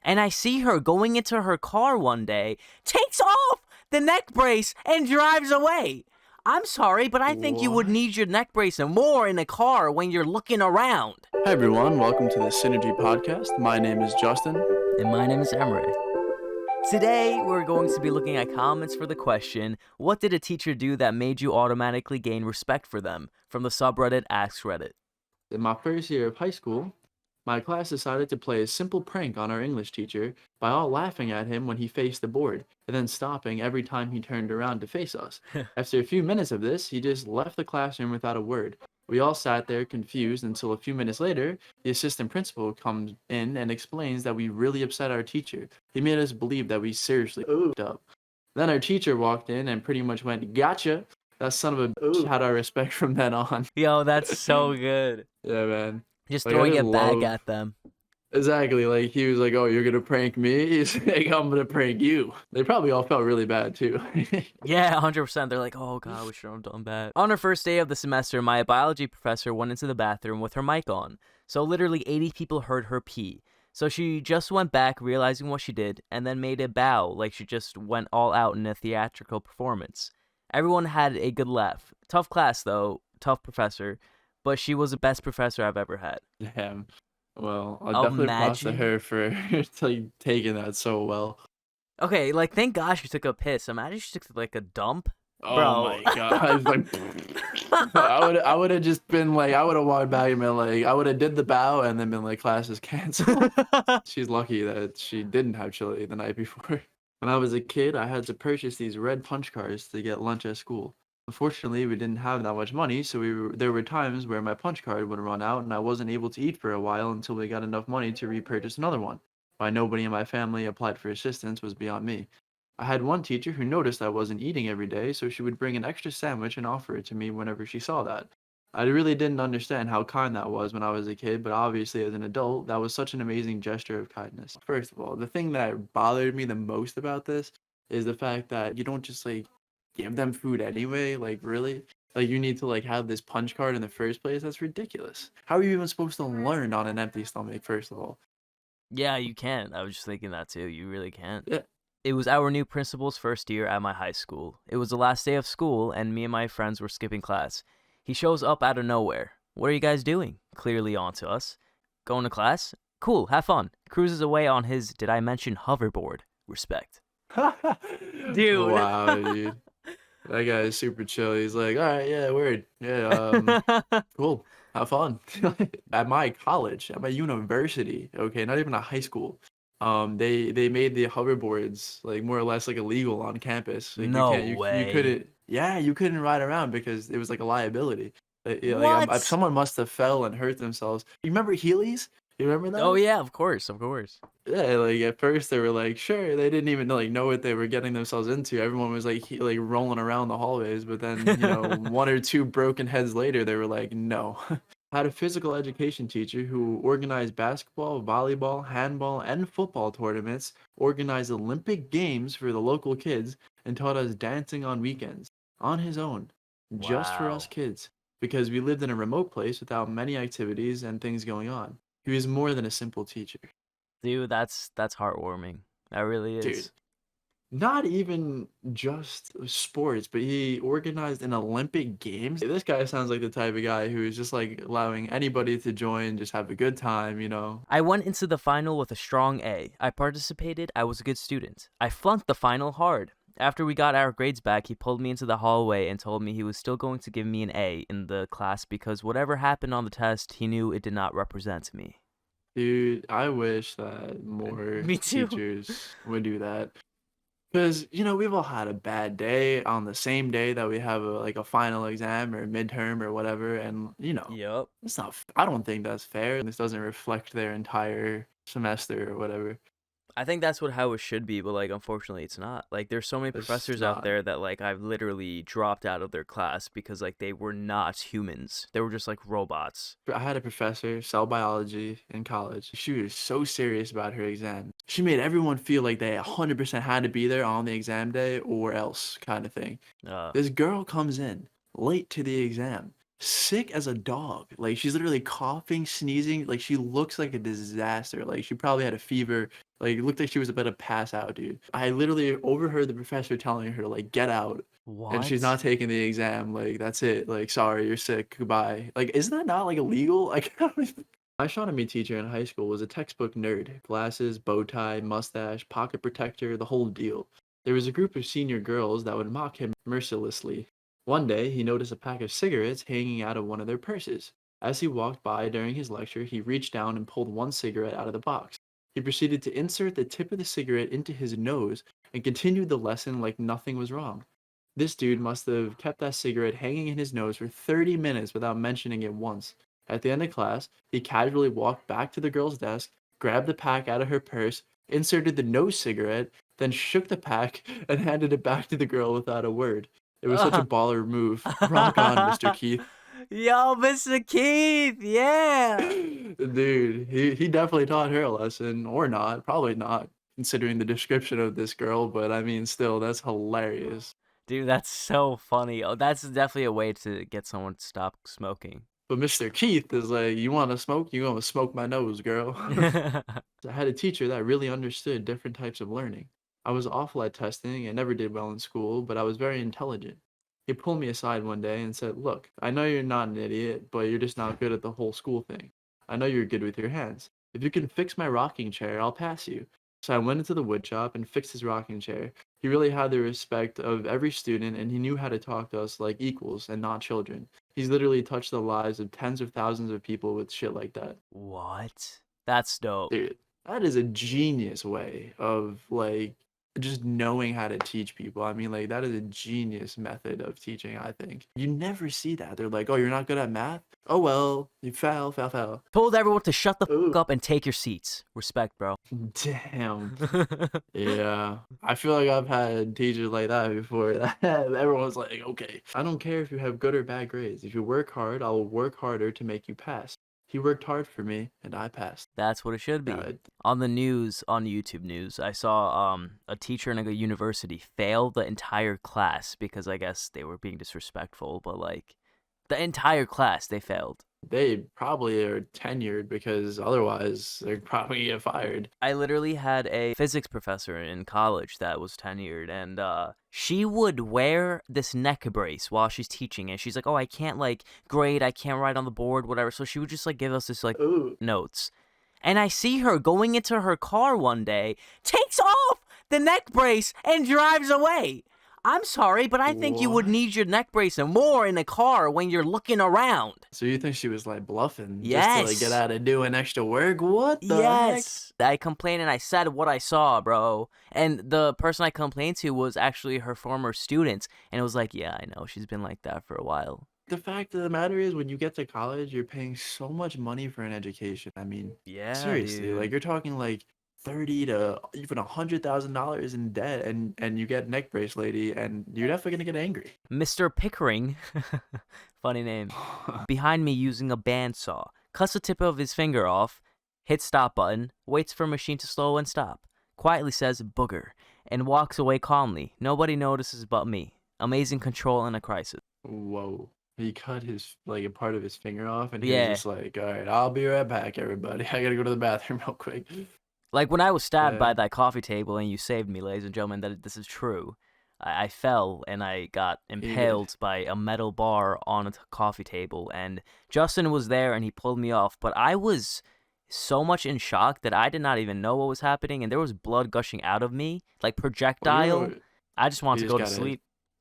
And I see her going into her car one day, takes off the neck brace, and drives away. I'm sorry, but I think you would What? need your neck brace more in a car when you're looking around. Hi everyone, welcome to the Synergy Podcast. My name is Justin. And my name is Emre. Today, we're going to be looking at comments for the question, what did a teacher do that made you automatically gain respect for them? From the subreddit AskReddit. In my first year of high school, my class decided to play a simple prank on our English teacher by all laughing at him when he faced the board, and then stopping every time he turned around to face us. After a few minutes of this, he just left the classroom without a word. We all sat there confused until a few minutes later, the assistant principal comes in and explains that we really upset our teacher. He made us believe that we seriously f***ed up. Then our teacher walked in and pretty much went, "Gotcha." That son of a bitch had our respect from then on. Yo, that's so good. Yeah, man. Just Like, I throwing just it back love- at them. Exactly. Like, he was like, "Oh, you're gonna prank me?" He's like, "I'm gonna prank you." They probably all felt really bad too. Yeah, 100%. They're like, oh god, we should have done that. On her first day of the semester, my biology professor went into the bathroom with her mic on. So literally 80 people heard her pee. So she just went back, realizing what she did, and then made a bow like she just went all out in a theatrical performance. Everyone had a good laugh. Tough class, though. Tough professor. But she was the best professor I've ever had. Damn. Well, I'll definitely props to Imagine. her for taking that so well. Okay, like, thank gosh she took a piss. Imagine she took, like, a dump. Oh Bro. my god! I was like, I would have just been like, I would have walked back and been like, I would have did the bow and then been like, class is canceled. She's lucky that she didn't have chili the night before. When I was a kid, I had to purchase these red punch cards to get lunch at school. Unfortunately, we didn't have that much money, so there were times where my punch card would run out and I wasn't able to eat for a while until we got enough money to repurchase another one. Why nobody in my family applied for assistance was beyond me. I had one teacher who noticed I wasn't eating every day, so she would bring an extra sandwich and offer it to me whenever she saw that. I really didn't understand how kind that was when I was a kid, but obviously as an adult, that was such an amazing gesture of kindness. First of all, the thing that bothered me the most about this is the fact that you don't just like give them food anyway, like really? Like you need to like have this punch card in the first place? That's ridiculous. How are you even supposed to learn on an empty stomach, first of all? Yeah, you can't. I was just thinking that too. You really can't. Yeah. It was our new principal's first year at my high school. It was the last day of school, and me and my friends were skipping class. He shows up out of nowhere. What are you guys doing? Clearly on to us. Going to class? Cool, have fun. Cruises away on his, did I mention hoverboard? Respect. Dude. Wow, dude. That guy is super chill. He's like, all right, yeah, word. Yeah, cool. Have fun. At my college, at my university, okay, not even a high school. They made the hoverboards like more or less like illegal on campus. Like No you way. couldn't, yeah, you couldn't ride around because it was like a liability. Like What? someone must have fell and hurt themselves. You remember Heelys? You remember that? Oh yeah, of course, of course. Yeah, like at first they were like, sure, they didn't even like know what they were getting themselves into. Everyone was like like rolling around the hallways, but then, one or two broken heads later, they were like, no. I had a physical education teacher who organized basketball, volleyball, handball, and football tournaments, organized Olympic games for the local kids, and taught us dancing on weekends on his own, just for us Wow. kids, because we lived in a remote place without many activities and things going on. He was more than a simple teacher. Dude, that's heartwarming. That really is. Dude, not even just sports, but he organized an Olympic Games. This guy sounds like the type of guy who is just like allowing anybody to join, just have a good time. I went into the final with a strong A. I participated, I was a good student. I flunked the final hard. After we got our grades back, he pulled me into the hallway and told me he was still going to give me an A in the class because whatever happened on the test, he knew it did not represent me. Dude, I wish that more Me too. teachers would do that. Because, we've all had a bad day on the same day that we have a final exam or midterm or whatever. And, Yup. it's not, I don't think that's fair. This doesn't reflect their entire semester or whatever. I think that's how it should be, but, like, unfortunately, it's not. Like, there's so many It's professors out not. there that, like, I've literally dropped out of their class because, like, they were not humans. They were just, like, robots. I had a professor, cell biology, in college. She was so serious about her exam. She made everyone feel like they 100% had to be there on the exam day or else kind of thing. Uh, This girl comes in late to the exam. sick as a dog. Like, she's literally coughing, sneezing. Like, she looks like a disaster. Like, she probably had a fever. Like, it looked like she was about to pass out, dude. I literally overheard the professor telling her, like, get out. And she's What? not taking the exam. Like, that's it. Like, sorry, you're sick. Goodbye. Like, isn't that not, like, illegal? Like, my astronomy teacher in high school was a textbook nerd. Glasses, bow tie, mustache, pocket protector, the whole deal. There was a group of senior girls that would mock him mercilessly. One day, he noticed a pack of cigarettes hanging out of one of their purses. As he walked by during his lecture, he reached down and pulled one cigarette out of the box. He proceeded to insert the tip of the cigarette into his nose and continued the lesson like nothing was wrong. This dude must have kept that cigarette hanging in his nose for 30 minutes without mentioning it once. At the end of class, he casually walked back to the girl's desk, grabbed the pack out of her purse, inserted the nose cigarette, then shook the pack and handed it back to the girl without a word. It was such a baller move. Rock on, Mr. Keith. Yo, Mr. Keith, yeah. Dude, he definitely taught her a lesson, or not, probably not, considering the description of this girl, but I mean, still, that's hilarious. Dude, that's so funny. Oh, that's definitely a way to get someone to stop smoking. But Mr. Keith is like, you want to smoke? You gonna smoke my nose, girl. I had a teacher that really understood different types of learning. I was awful at testing and never did well in school, but I was very intelligent. He pulled me aside one day and said, look, I know you're not an idiot, but you're just not good at the whole school thing. I know you're good with your hands. If you can fix my rocking chair, I'll pass you. So I went into the wood shop and fixed his rocking chair. He really had the respect of every student, and he knew how to talk to us like equals and not children. He's literally touched the lives of tens of thousands of people with shit like that. What? That's dope. Dude, that is a genius way of like just knowing how to teach people. I mean, like, that is a genius method of teaching, I think. You never see that. They're like, oh, you're not good at math? Oh, well, you fell. Told everyone to shut the Ooh. fuck up and take your seats. Respect, bro. Damn. Yeah. I feel like I've had teachers like that before. Everyone's like, okay, I don't care if you have good or bad grades. If you work hard, I will work harder to make you pass. He worked hard for me, and I passed. That's what it should be. Now, On the news, on YouTube news, I saw a teacher in a university fail the entire class because I guess they were being disrespectful, but like the entire class they failed. they probably are tenured because otherwise they're probably get fired. I literally had a physics professor in college that was tenured, and she would wear this neck brace while she's teaching, and she's like, oh, I can't like grade, I can't write on the board, whatever. So she would just like give us this like Ooh. notes. And I see her going into her car one day, takes off the neck brace and drives away. I'm sorry, but I think you would What? need your neck brace more in a car when you're looking around. So you think she was like bluffing just to Yes. like get out of doing extra work? What the heck? Yes. I complained and I said what I saw, bro. And the person I complained to was actually her former student. And it was like, yeah, I know. She's been like that for a while. The fact of the matter is, when you get to college, you're paying so much money for an education. I mean, Yeah, seriously, dude. like you're talking like 30 to even $100,000 in debt, and you get neck brace lady, and you're definitely gonna get angry. Mr. Pickering, funny name, behind me using a bandsaw, cuts the tip of his finger off, hits stop button, waits for machine to slow and stop, quietly says booger, and walks away calmly. Nobody notices but me. Amazing control in a crisis. Whoa. He cut his like a part of his finger off, and he Yeah. was just like, "All right, I'll be right back, everybody. I gotta go to the bathroom real quick." Like when I was stabbed by Yeah. that coffee table and you saved me, ladies and gentlemen, that this is true. I fell and I got did. impaled by a metal bar on a coffee table, and Justin was there and he pulled me off, but I was so much in shock that I did not even know what was happening, and there was blood gushing out of me, like Well, projectile. you're- I just wanted you to go just to gotta- sleep.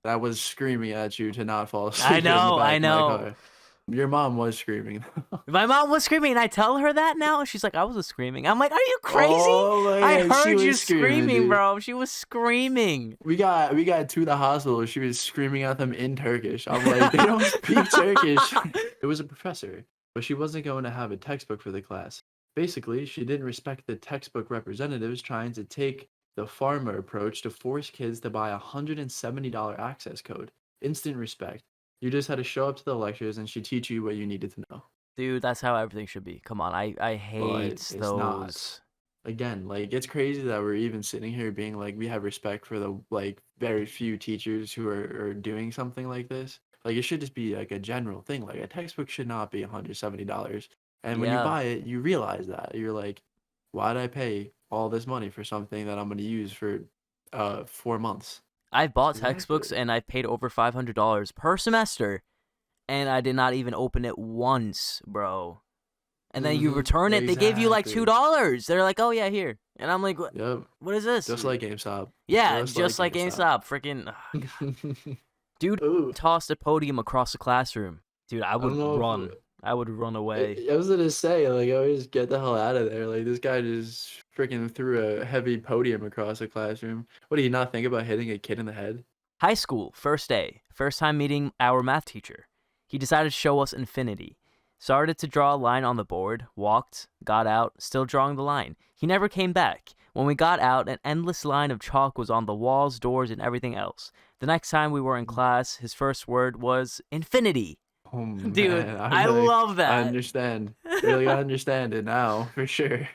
That was screaming at you to not fall asleep. I in the know, back I of my know. car. Your mom was screaming. My mom was screaming, and I tell her that now, and she's like, I wasn't screaming. I'm like, are you crazy? Oh, I man, she heard you was screaming, dude. bro. She was screaming. We got to the hospital. She was screaming at them in Turkish. I'm like, they don't speak Turkish. It was a professor, but she wasn't going to have a textbook for the class. Basically, she didn't respect the textbook representatives trying to take the farmer approach to force kids to buy a $170 access code. Instant respect. You just had to show up to the lectures and she'd teach you what you needed to know. Dude, that's how everything should be. Come on, I hate it's those. not. Again, like, it's crazy that we're even sitting here being like, we have respect for the like very few teachers who are doing something like this. Like it should just be like a general thing. Like a textbook should not be $170. And when you Yeah. buy it, you realize that. You're like, why did I pay all this money for something that I'm going to use for 4 months? I've bought textbooks Exactly. and I paid over $500 per semester, and I did not even open it once, bro. And then you return it, they give you like Exactly. $2. They're like, "Oh yeah, here," and I'm like, Yep. "What is this?" Just like GameStop. Yeah, Just just like GameStop. Freaking dude Ooh, tossed a podium across the classroom. Dude, I I don't would know run. I would run away. I was gonna say, like, I always get the hell out of there. Like, this guy just freaking threw a heavy podium across the classroom. What, do you not think about hitting a kid in the head? High school, first day. First time meeting our math teacher. He decided to show us infinity. Started to draw a line on the board, walked, got out, still drawing the line. He never came back. When we got out, an endless line of chalk was on the walls, doors, and everything else. The next time we were in class, his first word was infinity. Oh Dude, man, I love I that. understand. Really, I understand it now for sure.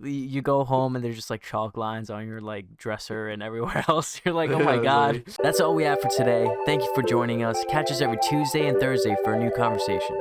You go home and there's just like chalk lines on your like dresser and everywhere else. You're like, oh I my was god. like, That's all we have for today. Thank you for joining us. Catch us every Tuesday and Thursday for a new conversation.